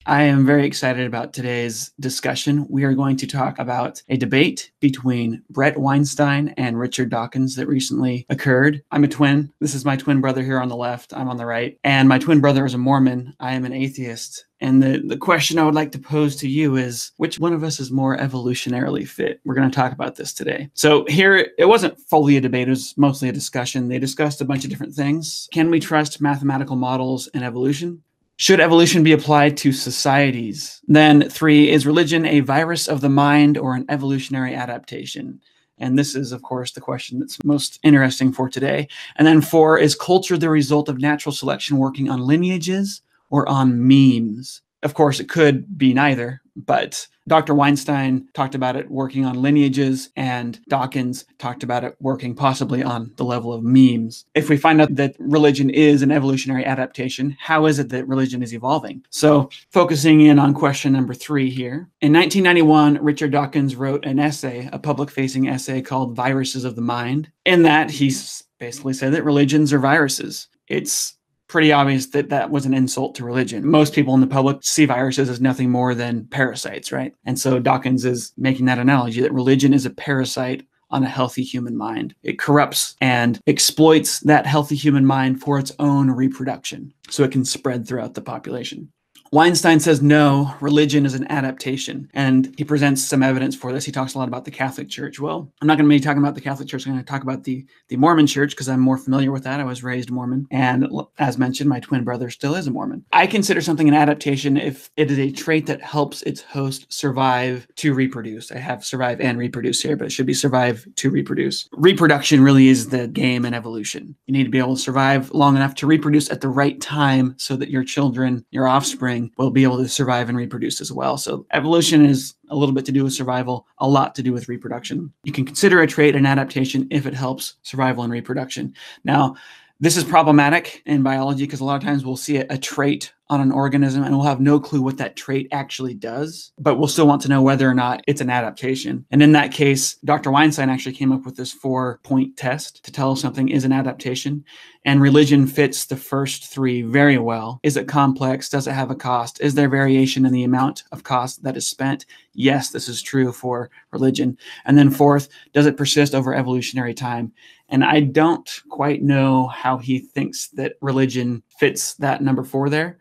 I am very excited about today's discussion. We are going to talk about a debate between Bret Weinstein and Richard Dawkins that recently occurred. I'm a twin. This is my twin brother here on the left. I'm on the right. And my twin brother is a Mormon. I am an atheist. And the question I would like to pose to you is, which one of us is more evolutionarily fit? We're going to talk about this today. So here, it wasn't fully a debate. It was mostly a discussion. They discussed a bunch of different things. Can we trust mathematical models in evolution? Should evolution be applied to societies? Then 3, is religion a virus of the mind or an evolutionary adaptation? And this is, of course, the question that's most interesting for today. And then 4, is culture the result of natural selection working on lineages or on memes? Of course, it could be neither, but Dr. Weinstein talked about it working on lineages, and Dawkins talked about it working possibly on the level of memes. If we find out that religion is an evolutionary adaptation, how is it that religion is evolving? So focusing in on question number 3 here. In 1991, Richard Dawkins wrote an essay, a public-facing essay called Viruses of the Mind. In that, he basically said that religions are viruses. It's pretty obvious that that was an insult to religion. Most people in the public see viruses as nothing more than parasites, right? And so Dawkins is making that analogy that religion is a parasite on a healthy human mind. It corrupts and exploits that healthy human mind for its own reproduction, so it can spread throughout the population. Weinstein says, no, religion is an adaptation, and he presents some evidence for this. He talks a lot about the Catholic Church. Well, I'm not going to be talking about the Catholic Church. I'm going to talk about the Mormon Church because I'm more familiar with that. I was raised Mormon, and as mentioned, my twin brother still is a Mormon. I consider something an adaptation if it is a trait that helps its host survive to reproduce. I have survive and reproduce here, but it should be survive to reproduce. Reproduction really is the game in evolution. You need to be able to survive long enough to reproduce at the right time so that your children, your offspring, will be able to survive and reproduce as well. So evolution is a little bit to do with survival, a lot to do with reproduction. You can consider a trait an adaptation if it helps survival and reproduction. Now, this is problematic in biology because a lot of times we'll see a trait on an organism and we'll have no clue what that trait actually does, but we'll still want to know whether or not it's an adaptation. And in that case, Dr. Weinstein actually came up with this 4-point test to tell if something is an adaptation. And religion fits the first 3 very well. Is it complex? Does it have a cost? Is there variation in the amount of cost that is spent? Yes, this is true for religion. And then 4th, does it persist over evolutionary time? And I don't quite know how he thinks that religion fits that number 4 there.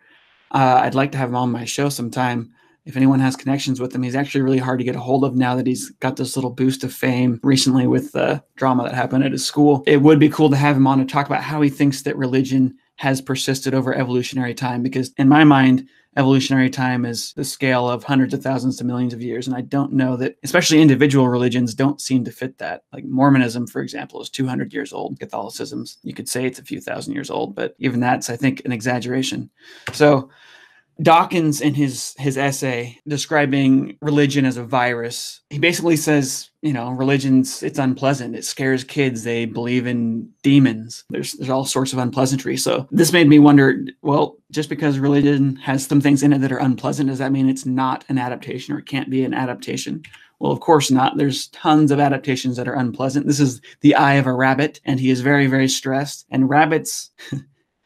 I'd like to have him on my show sometime. If anyone has connections with him, he's actually really hard to get a hold of now that he's got this little boost of fame recently with the drama that happened at his school. It would be cool to have him on to talk about how he thinks that religion has persisted over evolutionary time, because in my mind, evolutionary time is the scale of hundreds of thousands to millions of years. And I don't know that, especially individual religions don't seem to fit that. Like Mormonism, for example, is 200 years old. Catholicism's, you could say it's a few thousand years old, but even that's, I think, an exaggeration. So Dawkins, in his essay describing religion as a virus, he basically says, religion's, it's unpleasant. It scares kids. They believe in demons. There's all sorts of unpleasantry. So this made me wonder, well, just because religion has some things in it that are unpleasant, does that mean it's not an adaptation or it can't be an adaptation? Well, of course not. There's tons of adaptations that are unpleasant. This is the eye of a rabbit, and he is very, very stressed. And rabbits,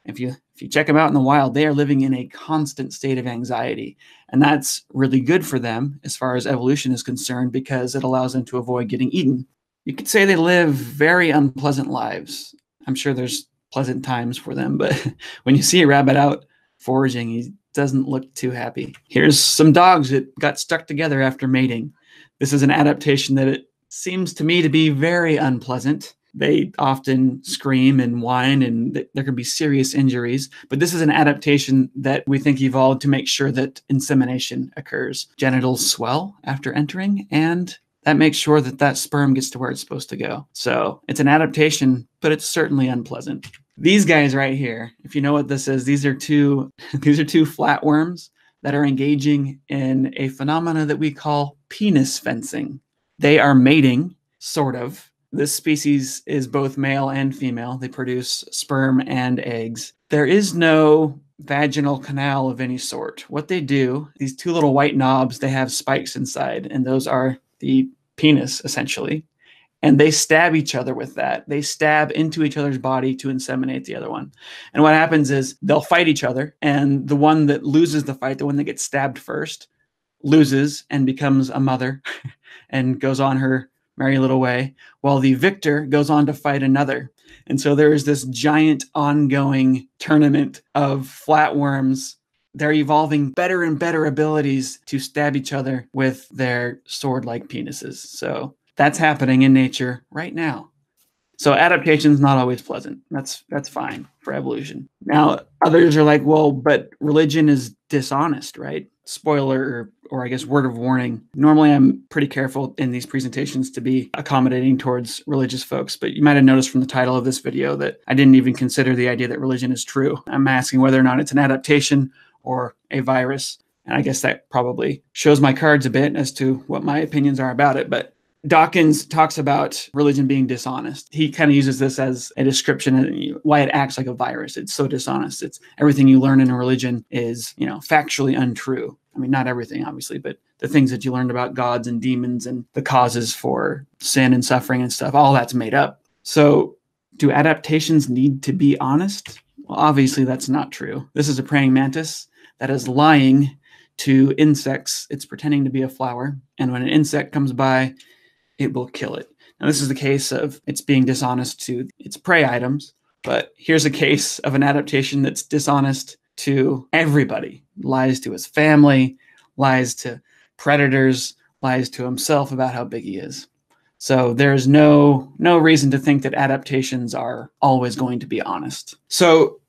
if you check them out in the wild, they are living in a constant state of anxiety. And that's really good for them as far as evolution is concerned because it allows them to avoid getting eaten. You could say they live very unpleasant lives. I'm sure there's pleasant times for them, but when you see a rabbit out foraging, he doesn't look too happy. Here's some dogs that got stuck together after mating. This is an adaptation that it seems to me to be very unpleasant. They often scream and whine, and there can be serious injuries. But this is an adaptation that we think evolved to make sure that insemination occurs. Genitals swell after entering, and that makes sure that that sperm gets to where it's supposed to go. So it's an adaptation, but it's certainly unpleasant. These guys right here, if you know what this is, these are two flatworms that are engaging in a phenomena that we call penis fencing. They are mating, sort of. This species is both male and female. They produce sperm and eggs. There is no vaginal canal of any sort. What they do, these 2 little white knobs, they have spikes inside, and those are the penis, essentially. and they stab each other with that. They stab into each other's body to inseminate the other one. And what happens is they'll fight each other, and the one that loses the fight, the one that gets stabbed first, loses and becomes a mother and goes on her merry little way, while the victor goes on to fight another. And so there is this giant ongoing tournament of flatworms. They're evolving better and better abilities to stab each other with their sword-like penises. So that's happening in nature right now. So adaptation is not always pleasant. That's fine for evolution. Now, others are like, well, but religion is dishonest, right? Spoiler, or I guess word of warning. Normally, I'm pretty careful in these presentations to be accommodating towards religious folks, but you might have noticed from the title of this video that I didn't even consider the idea that religion is true. I'm asking whether or not it's an adaptation or a virus. And I guess that probably shows my cards a bit as to what my opinions are about it. But Dawkins talks about religion being dishonest. He kind of uses this as a description of why it acts like a virus. It's so dishonest. It's everything you learn in a religion is, factually untrue. I mean, not everything, obviously, but the things that you learned about gods and demons and the causes for sin and suffering and stuff, all that's made up. So do adaptations need to be honest? Well, obviously, that's not true. This is a praying mantis that is lying to insects. It's pretending to be a flower. And when an insect comes by, it will kill it. Now, this is the case of it's being dishonest to its prey items, but here's a case of an adaptation that's dishonest to everybody. Lies to his family, lies to predators, lies to himself about how big he is. So there's no reason to think that adaptations are always going to be honest. So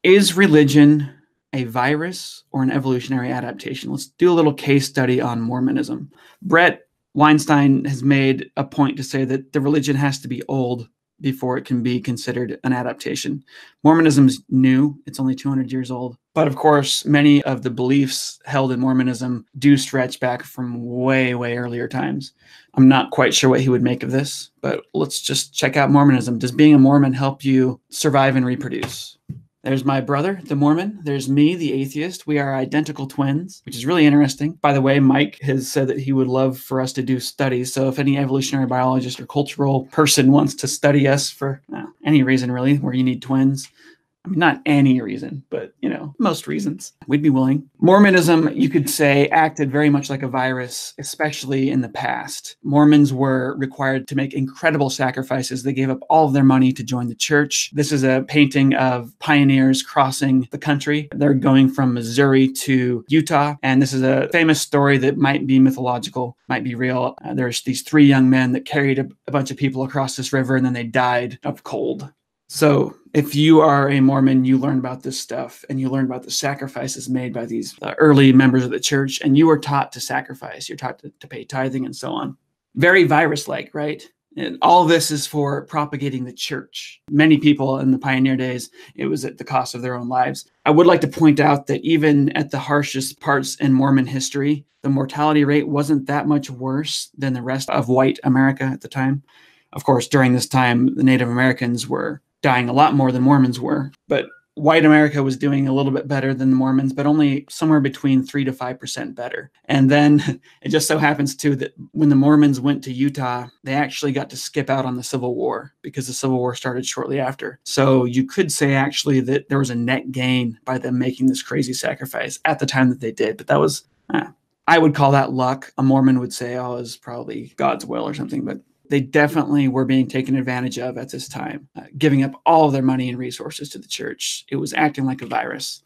is religion a virus or an evolutionary adaptation? Let's do a little case study on Mormonism. Bret Weinstein has made a point to say that the religion has to be old before it can be considered an adaptation. Mormonism's new. It's only 200 years old. But of course, many of the beliefs held in Mormonism do stretch back from way, way earlier times. I'm not quite sure what he would make of this, but let's just check out Mormonism. Does being a Mormon help you survive and reproduce? There's my brother, the Mormon. There's me, the atheist. We are identical twins, which is really interesting. By the way, Mike has said that he would love for us to do studies. So if any evolutionary biologist or cultural person wants to study us for any reason, really, where you need twins, I mean, not any reason, but, most reasons, we'd be willing. Mormonism, you could say, acted very much like a virus, especially in the past. Mormons were required to make incredible sacrifices. They gave up all of their money to join the church. This is a painting of pioneers crossing the country. They're going from Missouri to Utah. And this is a famous story that might be mythological, might be real. There's these three young men that carried a bunch of people across this river, and then they died of cold. So if you are a Mormon, you learn about this stuff, and you learn about the sacrifices made by these early members of the church, and you were taught to sacrifice. You're taught to pay tithing and so on. Very virus-like, right? And all this is for propagating the church. Many people in the pioneer days, it was at the cost of their own lives. I would like to point out that even at the harshest parts in Mormon history, the mortality rate wasn't that much worse than the rest of white America at the time. Of course, during this time, the Native Americans were dying a lot more than Mormons were, but white America was doing a little bit better than the Mormons, but only somewhere between 3 to 5% better. And then it just so happens too that when the Mormons went to Utah, they actually got to skip out on the Civil War because the Civil War started shortly after. So you could say actually that there was a net gain by them making this crazy sacrifice at the time that they did, but that was, I would call that luck. A Mormon would say, oh, it was probably God's will or something, but they definitely were being taken advantage of at this time, giving up all of their money and resources to the church. It was acting like a virus.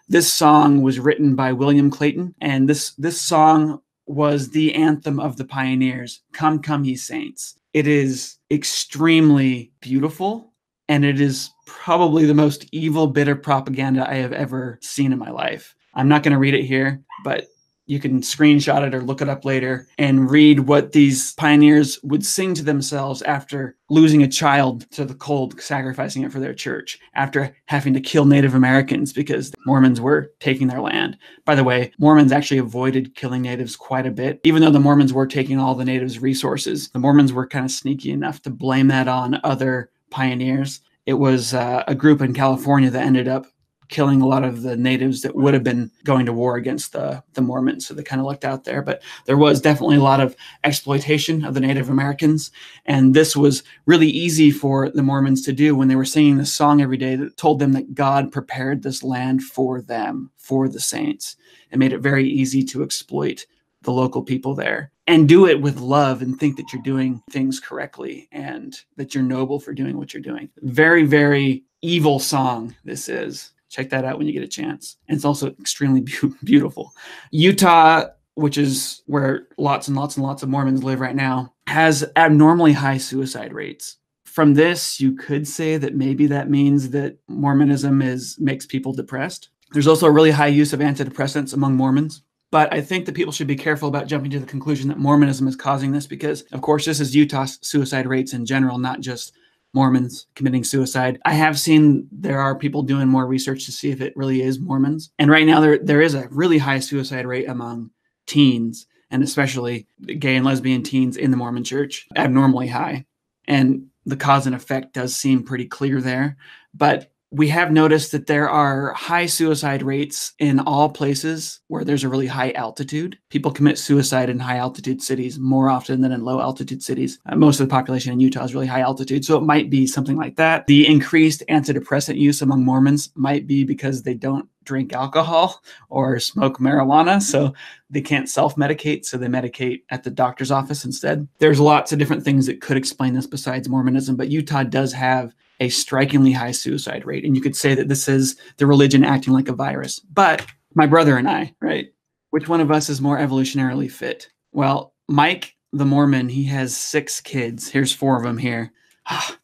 This song was written by William Clayton, and this song was the anthem of the pioneers, Come, Come, Ye Saints. It is extremely beautiful, and it is probably the most evil bit of propaganda I have ever seen in my life. I'm not going to read it here, but you can screenshot it or look it up later and read what these pioneers would sing to themselves after losing a child to the cold, sacrificing it for their church, after having to kill Native Americans because the Mormons were taking their land. By the way, Mormons actually avoided killing natives quite a bit. Even though the Mormons were taking all the natives' resources, the Mormons were kind of sneaky enough to blame that on other pioneers. It was a group in California that ended up killing a lot of the natives that would have been going to war against the Mormons. So they kind of lucked out there. But there was definitely a lot of exploitation of the Native Americans. And this was really easy for the Mormons to do when they were singing this song every day that told them that God prepared this land for them, for the saints. It made it very easy to exploit the local people there and do it with love and think that you're doing things correctly and that you're noble for doing what you're doing. Very, very evil song this is. Check that out when you get a chance. And it's also extremely beautiful. Utah, which is where lots and lots and lots of Mormons live right now, has abnormally high suicide rates. From this, you could say that maybe that means that Mormonism makes people depressed. There's also a really high use of antidepressants among Mormons. But I think that people should be careful about jumping to the conclusion that Mormonism is causing this because, of course, this is Utah's suicide rates in general, not just Mormons committing suicide. I have seen there are people doing more research to see if it really is Mormons. And right now there is a really high suicide rate among teens, and especially gay and lesbian teens in the Mormon church, abnormally high. And the cause and effect does seem pretty clear there. But we have noticed that there are high suicide rates in all places where there's a really high altitude. People commit suicide in high altitude cities more often than in low altitude cities. Most of the population in Utah is really high altitude, so it might be something like that. The increased antidepressant use among Mormons might be because they don't drink alcohol or smoke marijuana, so they can't self-medicate, so they medicate at the doctor's office instead. There's lots of different things that could explain this besides Mormonism, but Utah does have a strikingly high suicide rate. And you could say that this is the religion acting like a virus. But my brother and I, right? Which one of us is more evolutionarily fit? Well, Mike, the Mormon, he has 6 kids. Here's 4 of them here.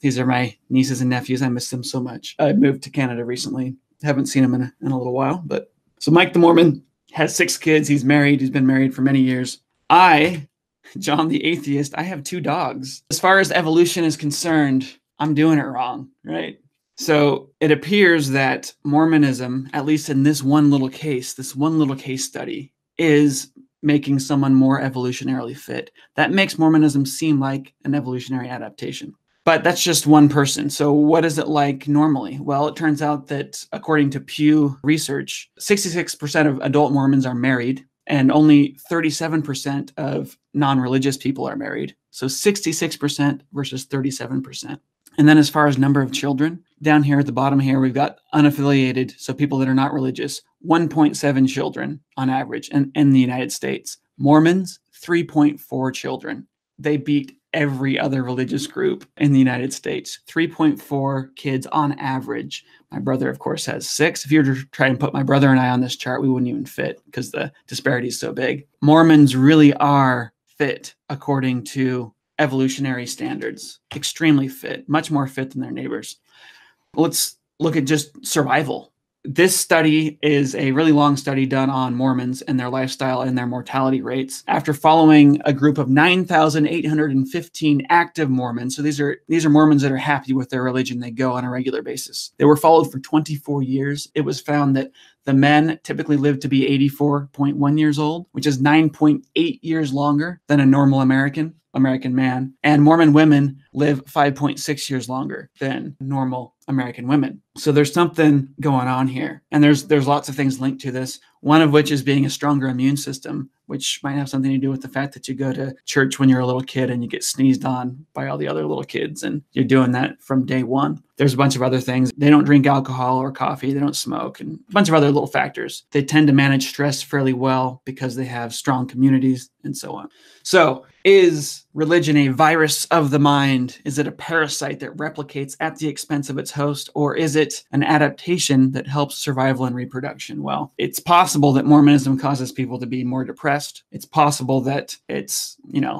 These are my nieces and nephews. I miss them so much. I moved to Canada recently. Haven't seen them in a little while. But so Mike, the Mormon, has 6 kids. He's married. He's been married for many years. I, John the atheist, I have 2 dogs. As far as evolution is concerned, I'm doing it wrong, right? So it appears that Mormonism, at least in this one little case study, is making someone more evolutionarily fit. That makes Mormonism seem like an evolutionary adaptation. But that's just one person. So what is it like normally? Well, it turns out that according to Pew Research, 66% of adult Mormons are married, and only 37% of non-religious people are married. So 66% versus 37%. And then as far as number of children, down here at the bottom here, we've got unaffiliated, so people that are not religious, 1.7 children on average in the United States. Mormons, 3.4 children. They beat every other religious group in the United States. 3.4 kids on average. My brother, of course, has 6. If you were to try and put my brother and I on this chart, we wouldn't even fit because the disparity is so big. Mormons really are fit according to evolutionary standards, extremely fit, much more fit than their neighbors. Let's look at just survival. This study is a really long study done on Mormons and their lifestyle and their mortality rates. After following a group of 9,815 active Mormons, so these are Mormons that are happy with their religion, they go on a regular basis. They were followed for 24 years. It was found that the men typically live to be 84.1 years old, which is 9.8 years longer than a normal American man. And Mormon women live 5.6 years longer than normal American women. So there's something going on here. And there's lots of things linked to this, one of which is being a stronger immune system, which might have something to do with the fact that you go to church when you're a little kid and you get sneezed on by all the other little kids, and you're doing that from day one. There's a bunch of other things. They don't drink alcohol or coffee. They don't smoke, and a bunch of other little factors. They tend to manage stress fairly well because they have strong communities and so on. So is religion a virus of the mind? Is it a parasite that replicates at the expense of its host? Or is it an adaptation that helps survival and reproduction? Well, it's possible that Mormonism causes people to be more depressed. It's possible that it's,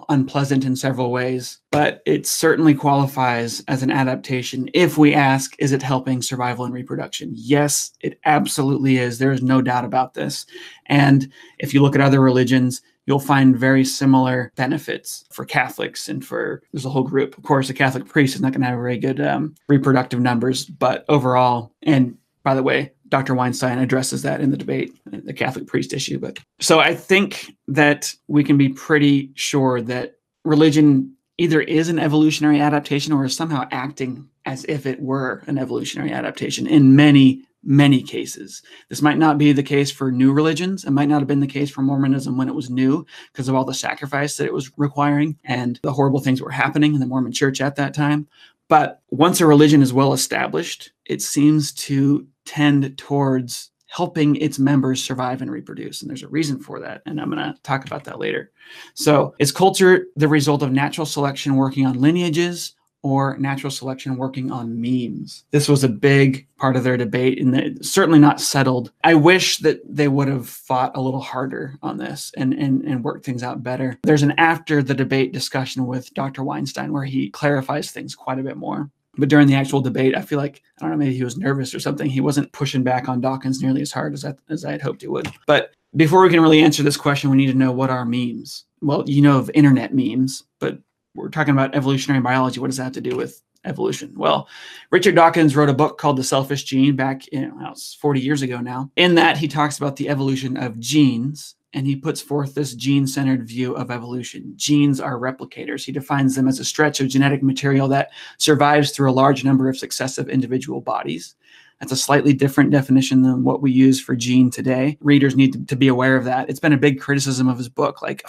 unpleasant in several ways, but it certainly qualifies as an adaptation. If we ask, is it helping survival and reproduction? Yes, it absolutely is. There is no doubt about this. And if you look at other religions, you'll find very similar benefits for Catholics and there's a whole group. Of course, a Catholic priest is not going to have very good reproductive numbers, but overall, and by the way, Dr. Weinstein addresses that in the debate, the Catholic priest issue. But so I think that we can be pretty sure that religion either is an evolutionary adaptation or is somehow acting as if it were an evolutionary adaptation in many, many cases. This might not be the case for new religions. It might not have been the case for Mormonism when it was new because of all the sacrifice that it was requiring and the horrible things that were happening in the Mormon church at that time. But once a religion is well established, it seems to tend towards helping its members survive and reproduce. And there's a reason for that. And I'm going to talk about that later. So is culture the result of natural selection working on lineages or natural selection working on memes? This was a big part of their debate and certainly not settled. I wish that they would have fought a little harder on this and worked things out better. There's an after the debate discussion with Dr. Weinstein where he clarifies things quite a bit more. But during the actual debate, I feel like, I don't know, maybe he was nervous or something. He wasn't pushing back on Dawkins nearly as hard as I had hoped he would. But before we can really answer this question, we need to know what are memes. Well, you know of internet memes, but we're talking about evolutionary biology. What does that have to do with evolution? Well, Richard Dawkins wrote a book called The Selfish Gene back, it's 40 years ago now. In that, he talks about the evolution of genes, and he puts forth this gene-centered view of evolution. Genes are replicators. He defines them as a stretch of genetic material that survives through a large number of successive individual bodies. That's a slightly different definition than what we use for gene today. Readers need to be aware of that. It's been a big criticism of his book. Like,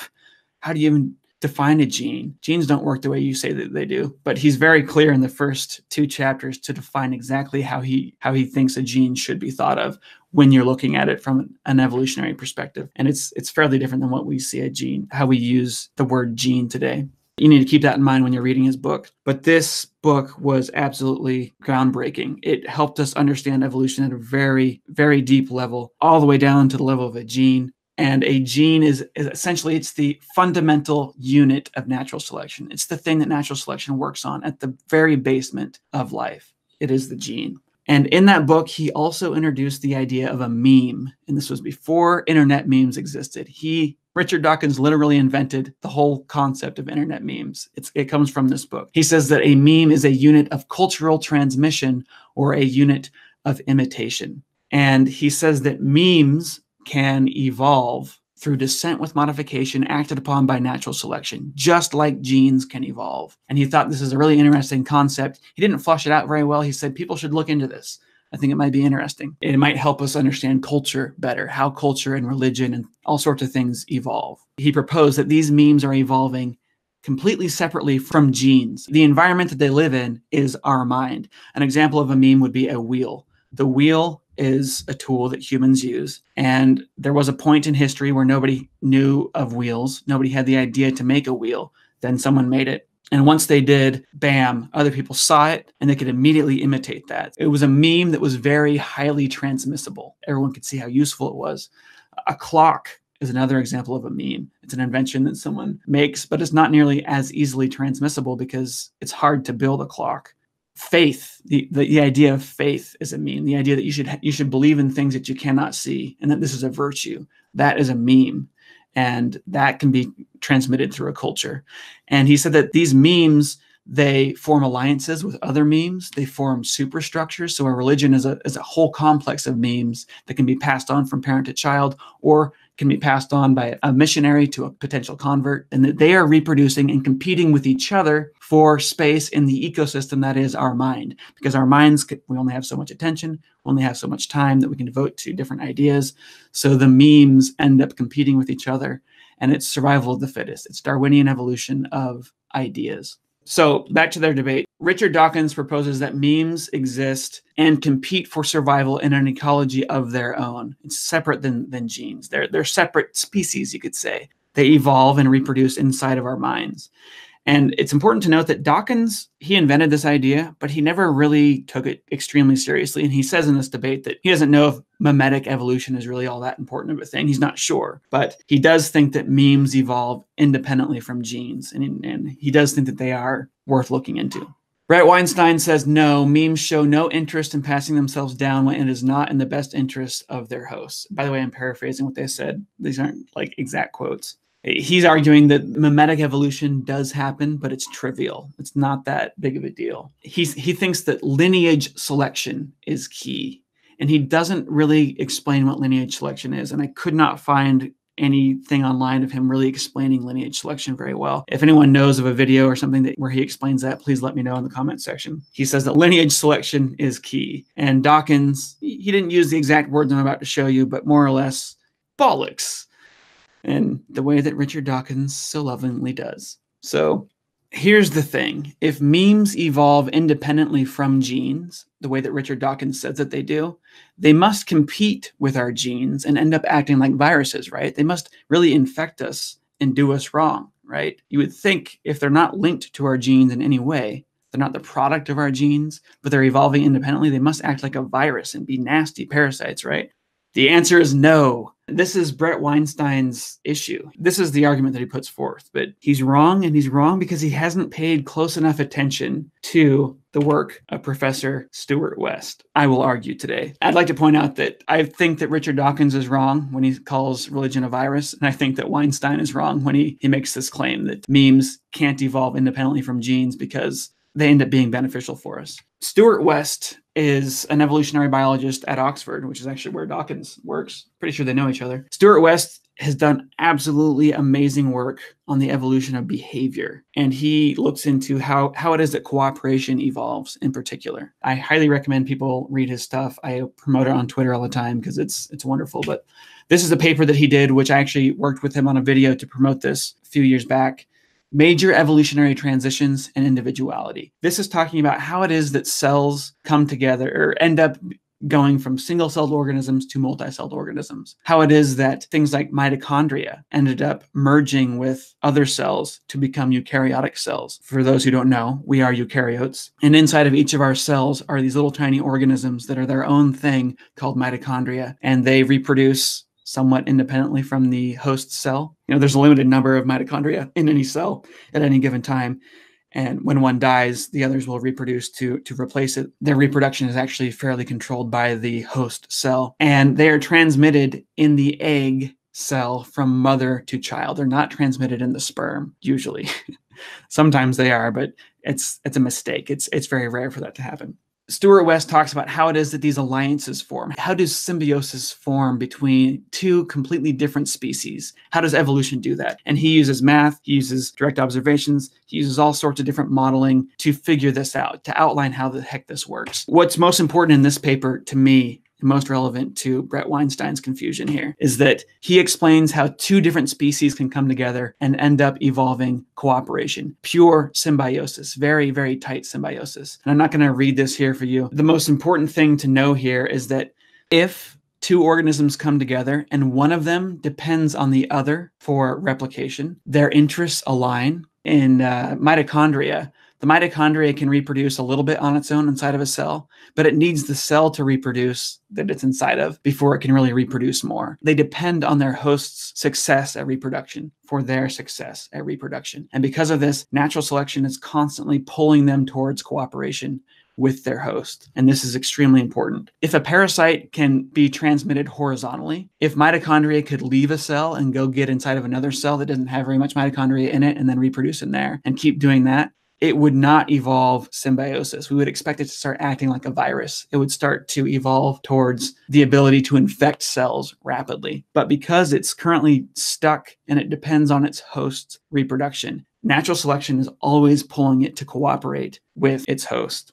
how do you even define a gene? Genes don't work the way you say that they do. But he's very clear in the first 2 chapters to define exactly how he thinks a gene should be thought of when you're looking at it from an evolutionary perspective. And it's fairly different than what we see a gene, how we use the word gene today. You need to keep that in mind when you're reading his book. But this book was absolutely groundbreaking. It helped us understand evolution at a very, very deep level, all the way down to the level of a gene. And a gene is essentially, it's the fundamental unit of natural selection. It's the thing that natural selection works on at the very basement of life. It is the gene. And in that book, he also introduced the idea of a meme. And this was before internet memes existed. Richard Dawkins literally invented the whole concept of internet memes. It comes from this book. He says that a meme is a unit of cultural transmission or a unit of imitation. And he says that memes can evolve through descent with modification acted upon by natural selection, just like genes can evolve. And he thought this is a really interesting concept. He didn't flush it out very well. He said people should look into this. I think it might be interesting. It might help us understand culture better, how culture and religion and all sorts of things evolve. He proposed that these memes are evolving completely separately from genes. The environment that they live in is our mind. An example of a meme would be a wheel. The wheel is a tool that humans use. And there was a point in history where nobody knew of wheels. Nobody had the idea to make a wheel. Then someone made it. And once they did, bam, other people saw it and they could immediately imitate that. It was a meme that was very highly transmissible. Everyone could see how useful it was. A clock is another example of a meme. It's an invention that someone makes, but it's not nearly as easily transmissible because it's hard to build a clock. Faith, the idea of faith is a meme. The idea that you should believe in things that you cannot see and that this is a virtue. That is a meme. And that can be transmitted through a culture. And he said that these memes, they form alliances with other memes. They form superstructures. So a religion is a whole complex of memes that can be passed on from parent to child or can be passed on by a missionary to a potential convert, and that they are reproducing and competing with each other for space in the ecosystem that is our mind. Because our minds, we only have so much attention, we only have so much time that we can devote to different ideas. So the memes end up competing with each other, and it's survival of the fittest. It's Darwinian evolution of ideas. So back to their debate. Richard Dawkins proposes that memes exist and compete for survival in an ecology of their own. It's separate than genes. They're separate species, you could say. They evolve and reproduce inside of our minds. And it's important to note that Dawkins, he invented this idea, but he never really took it extremely seriously. And he says in this debate that he doesn't know if mimetic evolution is really all that important of a thing. He's not sure, but he does think that memes evolve independently from genes. And he does think that they are worth looking into. Bret Weinstein says, no, memes show no interest in passing themselves down when it is not in the best interest of their hosts. By the way, I'm paraphrasing what they said. These aren't like exact quotes. He's arguing that mimetic evolution does happen, but it's trivial. It's not that big of a deal. He thinks that lineage selection is key, and he doesn't really explain what lineage selection is. And I could not find anything online of him really explaining lineage selection very well. If anyone knows of a video or something where he explains that, please let me know in the comment section. He says that lineage selection is key. And Dawkins, he didn't use the exact words I'm about to show you, but more or less, bollocks. And the way that Richard Dawkins so lovingly does. So here's the thing. If memes evolve independently from genes, the way that Richard Dawkins says that they do, they must compete with our genes and end up acting like viruses, right? They must really infect us and do us wrong, right? You would think if they're not linked to our genes in any way, they're not the product of our genes, but they're evolving independently, they must act like a virus and be nasty parasites, right? The answer is no. This is Bret Weinstein's issue. This is the argument that he puts forth, but he's wrong, and he's wrong because he hasn't paid close enough attention to the work of Professor Stuart West. I will argue today. I'd like to point out that I think that Richard Dawkins is wrong when he calls religion a virus, and I think that Weinstein is wrong when he makes this claim that memes can't evolve independently from genes because they end up being beneficial for us. Stuart West is an evolutionary biologist at Oxford, which is actually where Dawkins works. Pretty sure they know each other. Stuart West has done absolutely amazing work on the evolution of behavior. And he looks into how it is that cooperation evolves in particular. I highly recommend people read his stuff. I promote it on Twitter all the time because it's wonderful. But this is a paper that he did, which I actually worked with him on a video to promote this a few years back. Major evolutionary transitions and individuality. This is talking about how it is that cells come together or end up going from single-celled organisms to multi-celled organisms. How it is that things like mitochondria ended up merging with other cells to become eukaryotic cells. For those who don't know, we are eukaryotes. And inside of each of our cells are these little tiny organisms that are their own thing called mitochondria, and they reproduce somewhat independently from the host cell. There's a limited number of mitochondria in any cell at any given time. And when one dies, the others will reproduce to replace it. Their reproduction is actually fairly controlled by the host cell. And they are transmitted in the egg cell from mother to child. They're not transmitted in the sperm, usually. Sometimes they are, but it's a mistake. It's very rare for that to happen. Stuart West talks about how it is that these alliances form. How does symbiosis form between two completely different species? How does evolution do that? And he uses math, he uses direct observations, he uses all sorts of different modeling to figure this out, to outline how the heck this works. What's most important in this paper to me, and most relevant to Bret Weinstein's confusion here, is that he explains how two different species can come together and end up evolving cooperation. Pure symbiosis, very, very tight symbiosis. And I'm not going to read this here for you. The most important thing to know here is that if two organisms come together and one of them depends on the other for replication, their interests align. In mitochondria, the mitochondria can reproduce a little bit on its own inside of a cell, but it needs the cell to reproduce that it's inside of before it can really reproduce more. They depend on their host's success at reproduction for their success at reproduction. And because of this, natural selection is constantly pulling them towards cooperation with their host. And this is extremely important. If a parasite can be transmitted horizontally, if mitochondria could leave a cell and go get inside of another cell that doesn't have very much mitochondria in it and then reproduce in there and keep doing that, it would not evolve symbiosis. We would expect it to start acting like a virus. It would start to evolve towards the ability to infect cells rapidly. But because it's currently stuck and it depends on its host's reproduction, natural selection is always pulling it to cooperate with its host.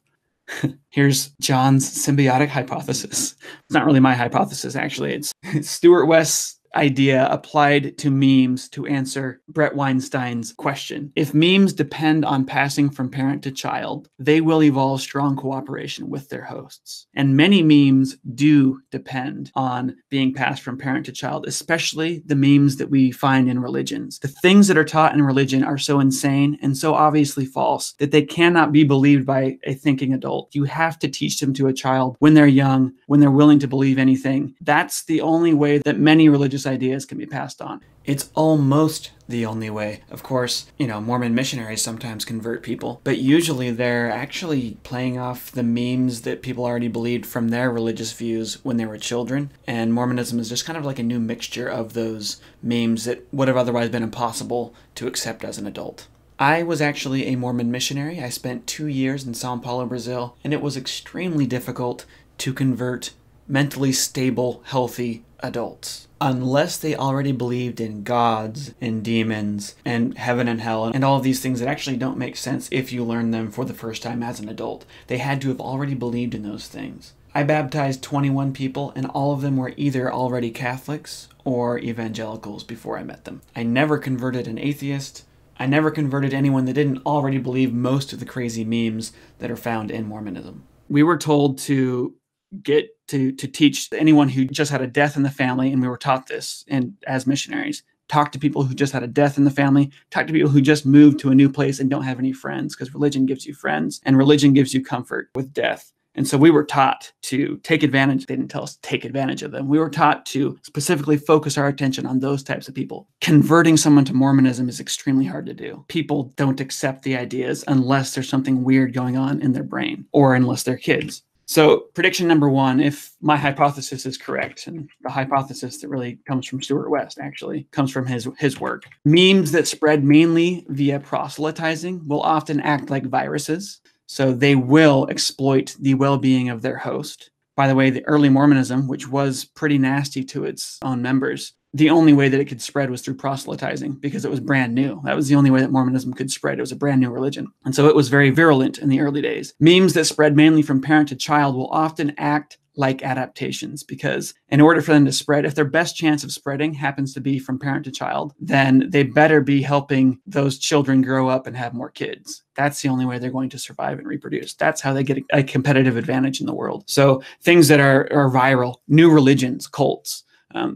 Here's John's symbiotic hypothesis. It's not really my hypothesis, actually. It's Stuart West's idea applied to memes to answer Bret Weinstein's question. If memes depend on passing from parent to child, they will evolve strong cooperation with their hosts. And many memes do depend on being passed from parent to child, especially the memes that we find in religions. The things that are taught in religion are so insane and so obviously false that they cannot be believed by a thinking adult. You have to teach them to a child when they're young, when they're willing to believe anything. That's the only way that many religious ideas can be passed on. It's almost the only way. Of course, Mormon missionaries sometimes convert people, but usually they're actually playing off the memes that people already believed from their religious views when they were children. And Mormonism is just kind of like a new mixture of those memes that would have otherwise been impossible to accept as an adult. I was actually a Mormon missionary. I spent 2 years in Sao Paulo, Brazil, and it was extremely difficult to convert mentally stable, healthy adults. Unless they already believed in gods and demons and heaven and hell and all of these things that actually don't make sense if you learn them for the first time as an adult. They had to have already believed in those things. I baptized 21 people, and all of them were either already Catholics or evangelicals before I met them. I never converted an atheist. I never converted anyone that didn't already believe most of the crazy memes that are found in Mormonism. We were told to get to teach anyone who just had a death in the family, and we were taught this and as missionaries. Talk to people who just had a death in the family. Talk to people who just moved to a new place and don't have any friends, because religion gives you friends and religion gives you comfort with death. And so we were taught to take advantage. They didn't tell us to take advantage of them. We were taught to specifically focus our attention on those types of people. Converting someone to Mormonism is extremely hard to do. People don't accept the ideas unless there's something weird going on in their brain or unless they're kids. So prediction number one, if my hypothesis is correct, and the hypothesis that really comes from Stuart West, actually comes from his work, memes that spread mainly via proselytizing will often act like viruses. So they will exploit the well-being of their host. By the way, the early Mormonism, which was pretty nasty to its own members, the only way that it could spread was through proselytizing because it was brand new. That was the only way that Mormonism could spread. It was a brand new religion. And so it was very virulent in the early days. Memes that spread mainly from parent to child will often act like adaptations, because in order for them to spread, if their best chance of spreading happens to be from parent to child, then they better be helping those children grow up and have more kids. That's the only way they're going to survive and reproduce. That's how they get a competitive advantage in the world. So things that are viral, new religions, cults,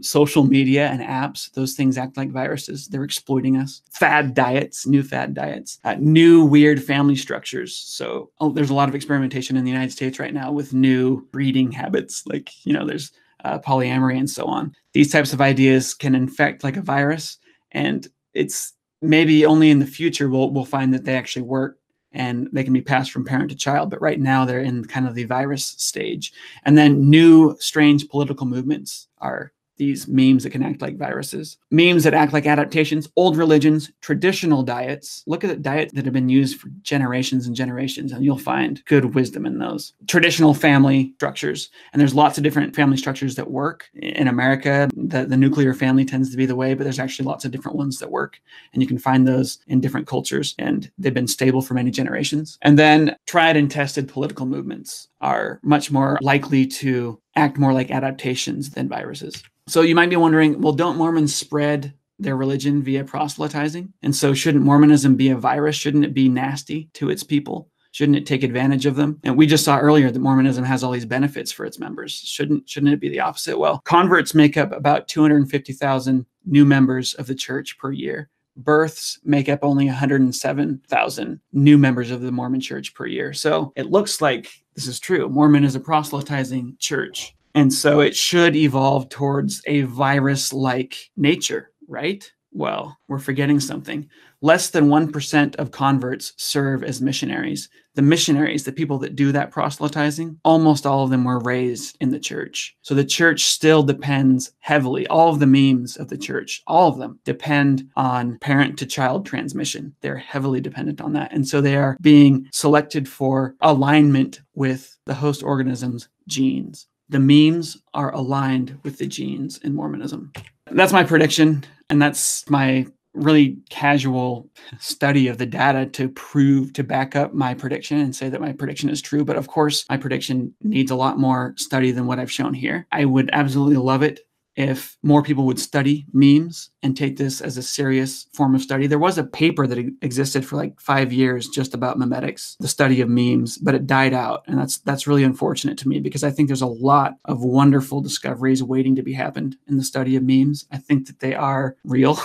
social media and apps, those things act like viruses. They're exploiting us. Fad diets, new fad diets, new weird family structures. So there's a lot of experimentation in the United States right now with new breeding habits, like, there's polyamory and so on. These types of ideas can infect like a virus, and it's maybe only in the future we'll find that they actually work and they can be passed from parent to child. But right now they're in kind of the virus stage. And then new strange political movements are these memes that can act like viruses. Memes that act like adaptations, old religions, traditional diets. Look at the diets that have been used for generations and generations, and you'll find good wisdom in those. Traditional family structures. And there's lots of different family structures that work. In America, the nuclear family tends to be the way, but there's actually lots of different ones that work. And you can find those in different cultures, and they've been stable for many generations. And then tried and tested political movements are much more likely to act more like adaptations than viruses. So you might be wondering, well, don't Mormons spread their religion via proselytizing? And so shouldn't Mormonism be a virus? Shouldn't it be nasty to its people? Shouldn't it take advantage of them? And we just saw earlier that Mormonism has all these benefits for its members. Shouldn't it be the opposite? Well, converts make up about 250,000 new members of the church per year. Births make up only 107,000 new members of the Mormon church per year. So it looks like this is true. Mormon is a proselytizing church. And so it should evolve towards a virus-like nature, right? Well, we're forgetting something. Less than 1% of converts serve as missionaries. The missionaries, the people that do that proselytizing, almost all of them were raised in the church. So the church still depends heavily. All of the memes of the church, all of them depend on parent-to-child transmission. They're heavily dependent on that. And so they are being selected for alignment with the host organism's genes. The memes are aligned with the genes in Mormonism. That's my prediction, and that's my really casual study of the data to back up my prediction and say that my prediction is true. But of course, my prediction needs a lot more study than what I've shown here. I would absolutely love it if more people would study memes and take this as a serious form of study. There was a paper that existed for like 5 years just about memetics, the study of memes, but it died out. And that's really unfortunate to me, because I think there's a lot of wonderful discoveries waiting to be happened in the study of memes. I think that they are real.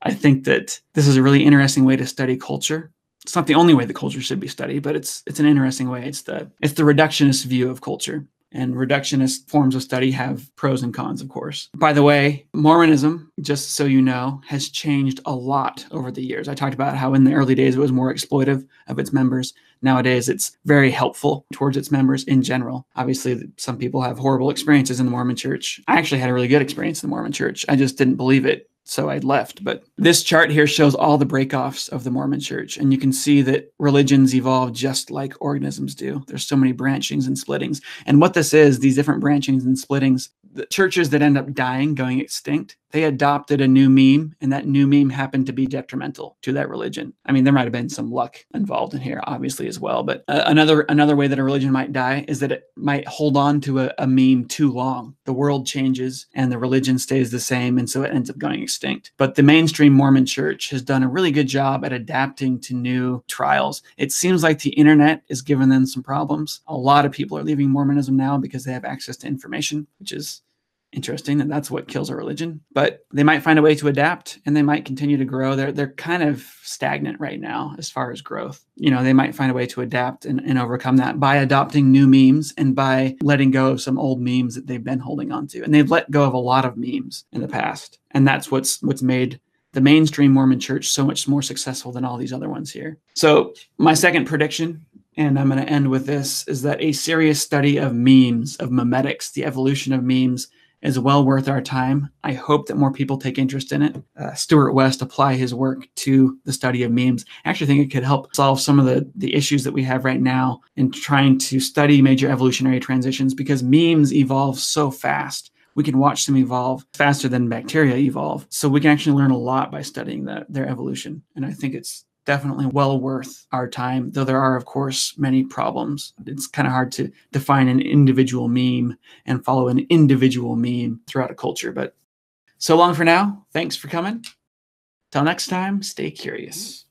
I think that this is a really interesting way to study culture. It's not the only way that culture should be studied, but it's an interesting way. It's the reductionist view of culture. And reductionist forms of study have pros and cons, of course. By the way, Mormonism, just so you know, has changed a lot over the years. I talked about how in the early days it was more exploitive of its members. Nowadays, it's very helpful towards its members in general. Obviously, some people have horrible experiences in the Mormon church. I actually had a really good experience in the Mormon church. I just didn't believe it so I left. But this chart here shows all the breakoffs of the Mormon church. And you can see that religions evolve just like organisms do. There's so many branchings and splittings. And what this is, these different branchings and splittings, the churches that end up dying, going extinct, they adopted a new meme, and that new meme happened to be detrimental to that religion. I mean, there might have been some luck involved in here, obviously, as well. But another way that a religion might die is that it might hold on to a meme too long. The world changes and the religion stays the same, and so it ends up going extinct. But the mainstream Mormon church has done a really good job at adapting to new trials. It seems like the internet is giving them some problems. A lot of people are leaving Mormonism now because they have access to information, which is interesting, and that's what kills a religion. But they might find a way to adapt, and they might continue to grow. They're kind of stagnant right now as far as growth. They might find a way to adapt and overcome that by adopting new memes and by letting go of some old memes that they've been holding on to. And they've let go of a lot of memes in the past. And that's what's made the mainstream Mormon church so much more successful than all these other ones here. So my second prediction, and I'm going to end with this, is that a serious study of memes, of memetics, the evolution of memes, is well worth our time. I hope that more people take interest in it. Stuart West apply his work to the study of memes. I actually think it could help solve some of the issues that we have right now in trying to study major evolutionary transitions, because memes evolve so fast. We can watch them evolve faster than bacteria evolve. So we can actually learn a lot by studying their evolution. And I think it's definitely well worth our time, though there are, of course, many problems. It's kind of hard to define an individual meme and follow an individual meme throughout a culture. But so long for now. Thanks for coming. Till next time, stay curious.